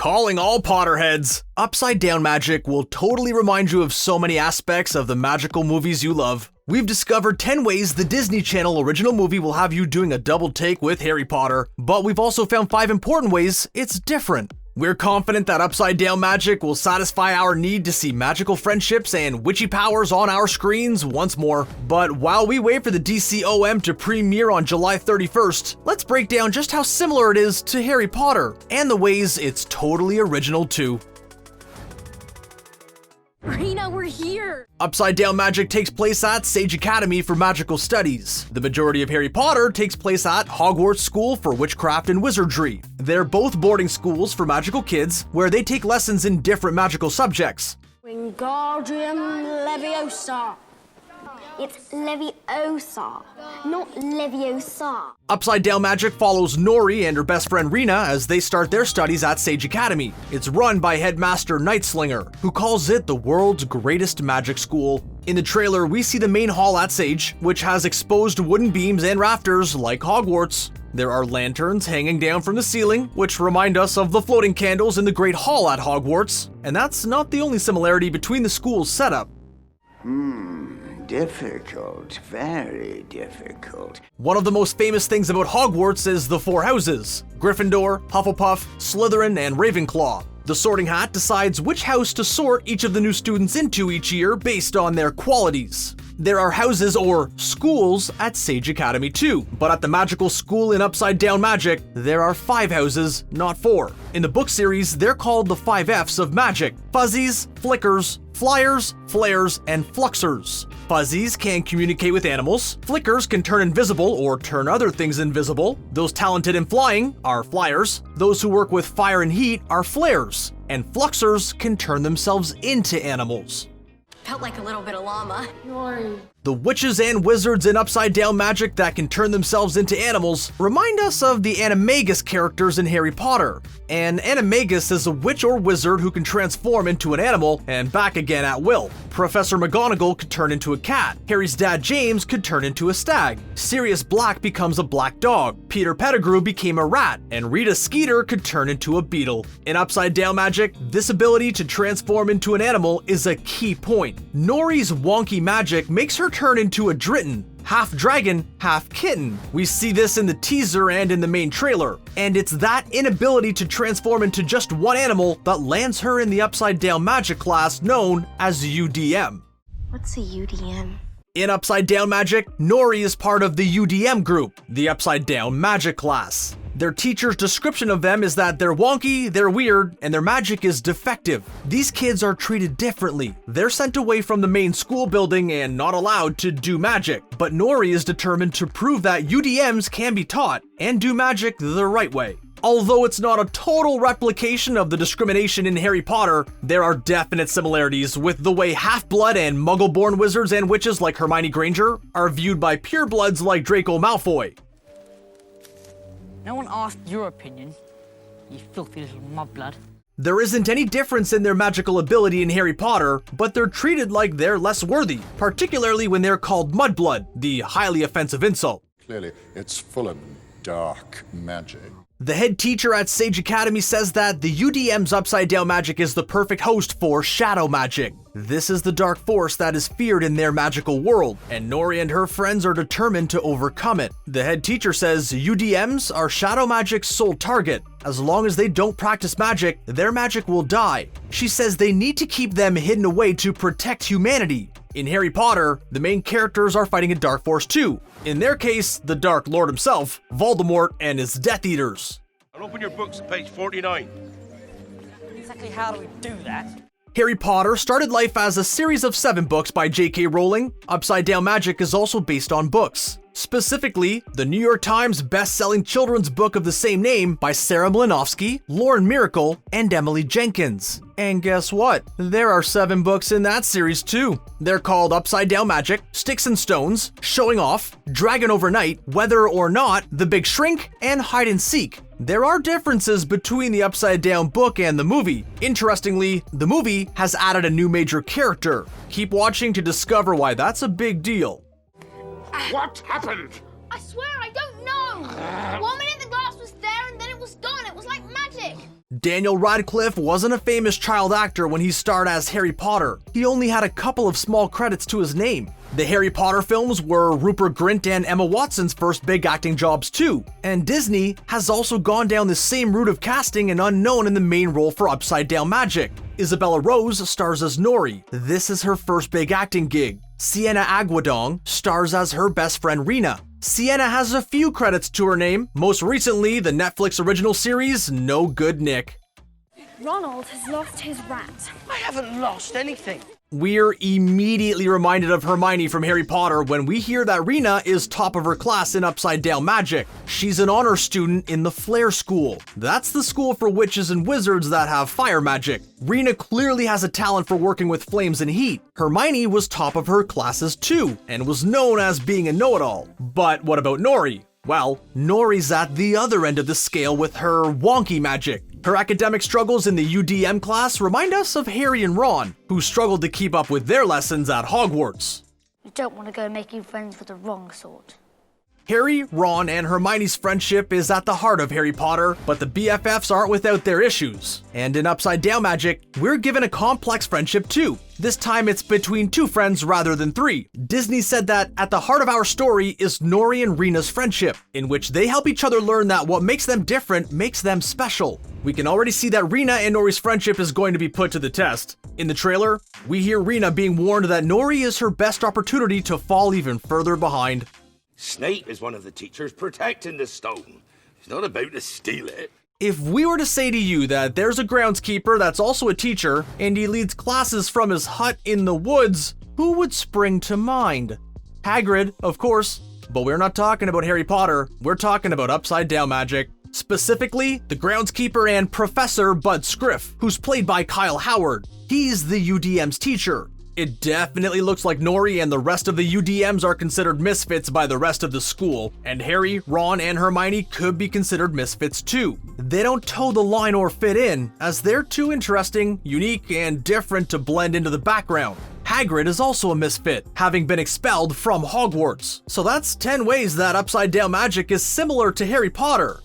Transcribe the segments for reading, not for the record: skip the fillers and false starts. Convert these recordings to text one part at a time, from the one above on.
Calling all Potterheads! Upside down magic will totally remind you of so many aspects of the magical movies you love. We've discovered 10 ways the Disney Channel original movie will have you doing a double take with Harry Potter, but we've also found 5 important ways it's different. We're confident that upside down magic will satisfy our need to see magical friendships and witchy powers on our screens once more. But while we wait for the DCOM to premiere on July 31st, let's break down just how similar it is to Harry Potter, and the ways it's totally original too. Rena, we're here! Upside down magic takes place at Sage Academy for magical studies. The majority of Harry Potter takes place at Hogwarts School for Witchcraft and Wizardry. They're both boarding schools for magical kids where they take lessons in different magical subjects. Wingardium Leviosa. It's Leviosa, not Leviosa. Upside down magic follows Nori and her best friend Rena as they start their studies at Sage Academy. It's run by headmaster Nightslinger, who calls it the world's greatest magic school. In the trailer, we see the main hall at Sage, which has exposed wooden beams and rafters like Hogwarts. There are lanterns hanging down from the ceiling, which remind us of the floating candles in the Great Hall at Hogwarts. And that's not the only similarity between the school's setup. Difficult, very difficult. One of the most famous things about Hogwarts is the 4 houses: Gryffindor, Hufflepuff, Slytherin, and Ravenclaw. The sorting hat decides which house to sort each of the new students into each year based on their qualities. There are houses or schools at Sage Academy too, but at the magical school in Upside Down Magic, there are 5 houses, not 4. In the book series, they're called the 5 F's of magic: Fuzzies, Flickers, Flyers, Flares, and Fluxers. Fuzzies can communicate with animals, Flickers can turn invisible or turn other things invisible, those talented in flying are Flyers, those who work with fire and heat are Flares, and Fluxers can turn themselves into animals. Felt like a little bit of llama. Nori. The witches and wizards in Upside Down Magic that can turn themselves into animals remind us of the animagus characters in Harry Potter. An animagus is a witch or wizard who can transform into an animal and back again at will. Professor McGonagall could turn into a cat. Harry's dad James could turn into a stag. Sirius Black becomes a black dog. Peter Pettigrew became a rat, and Rita Skeeter could turn into a beetle. In Upside Down Magic, this ability to transform into an animal is a key point. Nori's wonky magic makes her turn into a Dritten, half dragon, half kitten. We see this in the teaser and in the main trailer, and it's that inability to transform into just one animal that lands her in the Upside Down Magic class known as UDM. What's a UDM? In Upside Down Magic, Nori is part of the UDM group, the Upside Down Magic class. Their teacher's description of them is that they're wonky, they're weird, and their magic is defective. These kids are treated differently. They're sent away from the main school building and not allowed to do magic. But Nori is determined to prove that UDMs can be taught and do magic the right way. Although it's not a total replication of the discrimination in Harry Potter, there are definite similarities with the way half-blood and muggle-born wizards and witches like Hermione Granger are viewed by purebloods like Draco Malfoy. No one asked your opinion, you filthy little mudblood. There isn't any difference in their magical ability in Harry Potter, but they're treated like they're less worthy, particularly when they're called mudblood, the highly offensive insult. Clearly, it's full of dark magic. The head teacher at Sage Academy says that the UDM's Upside Down Magic is the perfect host for shadow magic. This is the dark force that is feared in their magical world, and Nori and her friends are determined to overcome it. The head teacher says UDMs are shadow magic's sole target. As long as they don't practice magic, their magic will die. She says they need to keep them hidden away to protect humanity. In Harry Potter, the main characters are fighting a dark force too. In their case, the Dark Lord himself, Voldemort, and his Death Eaters. And open your books at page 49. Exactly how do we do that? Harry Potter started life as a series of 7 books by J.K. Rowling. Upside Down Magic is also based on books. Specifically, the New York Times best-selling children's book of the same name by Sarah Malinovsky, Lauren Miracle, and Emily Jenkins. And guess what? There are 7 books in that series too. They're called Upside Down Magic, Sticks and Stones, Showing Off, Dragon Overnight, Whether or Not, The Big Shrink, and Hide and Seek. There are differences between the Upside Down book and the movie. Interestingly, the movie has added a new major character. Keep watching to discover why that's a big deal. What happened? I swear I don't know. 1 minute the glass was there and then it was gone. It was like magic. Daniel Radcliffe wasn't a famous child actor when he starred as Harry Potter. He only had a couple of small credits to his name. The Harry Potter films were Rupert Grint and Emma Watson's first big acting jobs too, and Disney has also gone down the same route of casting an unknown in the main role for Upside Down Magic. Isabella Rose stars as Nori. This is her first big acting gig. Sienna Aguadong stars as her best friend Rena. Sienna has a few credits to her name, most recently the Netflix original series No Good Nick. Ronald has lost his rat. I haven't lost anything. We're immediately reminded of Hermione from Harry Potter when we hear that Rena is top of her class in Upside Down Magic. She's an honor student in the Flare School. That's the school for witches and wizards that have fire magic. Rena clearly has a talent for working with flames and heat. Hermione was top of her classes too, and was known as being a know-it-all. But what about Nori? Well, Nori's at the other end of the scale with her wonky magic. Her academic struggles in the UDM class remind us of Harry and Ron, who struggled to keep up with their lessons at Hogwarts. You don't want to go making friends with the wrong sort. Harry, Ron, and Hermione's friendship is at the heart of Harry Potter, but the BFFs aren't without their issues. And in Upside Down Magic, we're given a complex friendship too. This time it's between two friends rather than three. Disney said that at the heart of our story is Nori and Rena's friendship, in which they help each other learn that what makes them different makes them special. We can already see that Rena and Nori's friendship is going to be put to the test. In the trailer, we hear Rena being warned that Nori is her best opportunity to fall even further behind. Snape is one of the teachers protecting the stone. He's not about to steal it. If we were to say to you that there's a groundskeeper that's also a teacher, and he leads classes from his hut in the woods, who would spring to mind? Hagrid, of course. But we're not talking about Harry Potter, we're talking about Upside Down Magic. Specifically, the groundskeeper and Professor Bud Scriff, who's played by Kyle Howard. He's the UDM's teacher. It definitely looks like Nori and the rest of the UDMs are considered misfits by the rest of the school, and Harry, Ron, and Hermione could be considered misfits too. They don't toe the line or fit in, as they're too interesting, unique, and different to blend into the background. Hagrid is also a misfit, having been expelled from Hogwarts. So that's 10 ways that Upside Down Magic is similar to Harry Potter.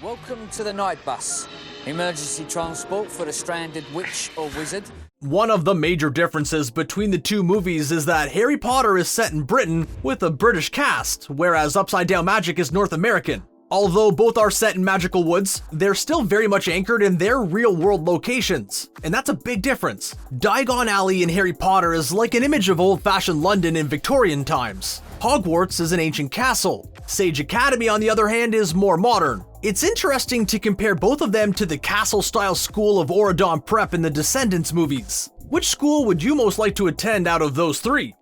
Welcome to the night bus. Emergency transport for a stranded witch or wizard. One of the major differences between the two movies is that Harry Potter is set in Britain with a British cast, whereas Upside Down Magic is North American. Although both are set in magical woods, they're still very much anchored in their real-world locations, and that's a big difference. Diagon Alley in Harry Potter is like an image of old-fashioned London in Victorian times. Hogwarts is an ancient castle. Sage Academy, on the other hand, is more modern. It's interesting to compare both of them to the castle-style school of Auradon Prep in the Descendants movies. Which school would you most like to attend out of those three?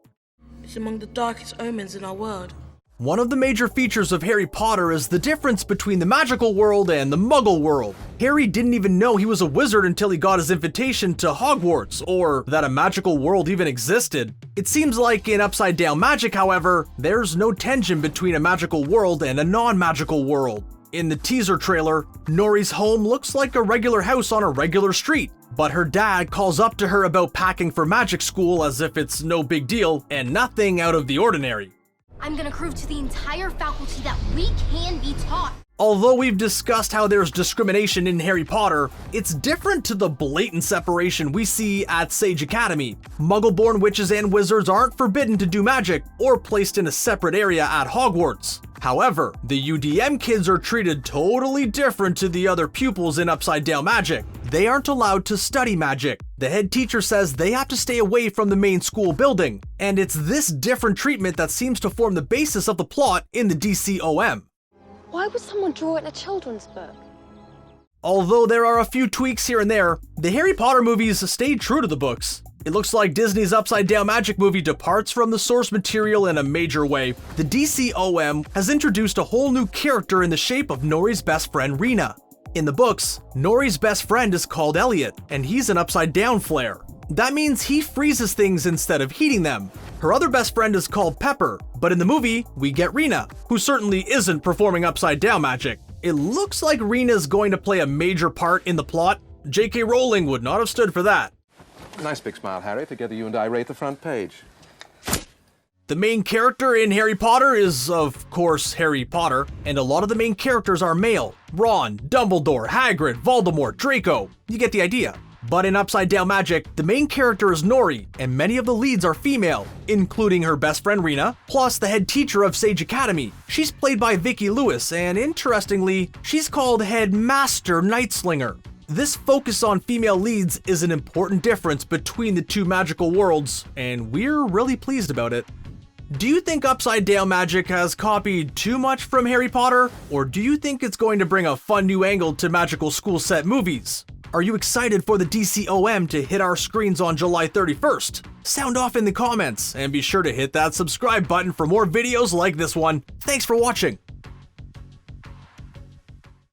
It's among the darkest omens in our world. One of the major features of Harry Potter is the difference between the magical world and the muggle world. Harry didn't even know he was a wizard until he got his invitation to Hogwarts, or that a magical world even existed. It seems like in Upside Down Magic, however, there's no tension between a magical world and a non-magical world. In the teaser trailer, Nori's home looks like a regular house on a regular street, but her dad calls up to her about packing for magic school as if it's no big deal and nothing out of the ordinary. I'm gonna prove to the entire faculty that we can be taught. Although we've discussed how there's discrimination in Harry Potter, it's different to the blatant separation we see at Sage Academy. Muggle-born witches and wizards aren't forbidden to do magic or placed in a separate area at Hogwarts. However, the UDM kids are treated totally different to the other pupils in Upside Down Magic. They aren't allowed to study magic. The head teacher says they have to stay away from the main school building, and it's this different treatment that seems to form the basis of the plot in the DCOM. Why would someone draw it in a children's book? Although there are a few tweaks here and there, the Harry Potter movies stayed true to the books. It looks like Disney's Upside Down Magic movie departs from the source material in a major way. The DCOM has introduced a whole new character in the shape of Nori's best friend Rena. In the books, Nori's best friend is called Elliot, and he's an upside down flare. That means he freezes things instead of heating them. Her other best friend is called Pepper, but in the movie, we get Rena, who certainly isn't performing Upside Down Magic. It looks like Rena's going to play a major part in the plot. J.K. Rowling would not have stood for that. Nice big smile, Harry. Together you and I rate the front page. The main character in Harry Potter is, of course, Harry Potter, and a lot of the main characters are male. Ron, Dumbledore, Hagrid, Voldemort, Draco. You get the idea. But in Upside Down Magic, the main character is Nori, and many of the leads are female, including her best friend Rena, plus the head teacher of Sage Academy. She's played by Vicky Lewis, and interestingly, she's called Head Master Nightslinger. This focus on female leads is an important difference between the two magical worlds, and we're really pleased about it. Do you think Upside Down Magic has copied too much from Harry Potter, or do you think it's going to bring a fun new angle to magical school set movies? Are you excited for the DCOM to hit our screens on July 31st? Sound off in the comments, and be sure to hit that subscribe button for more videos like this one. Thanks for watching.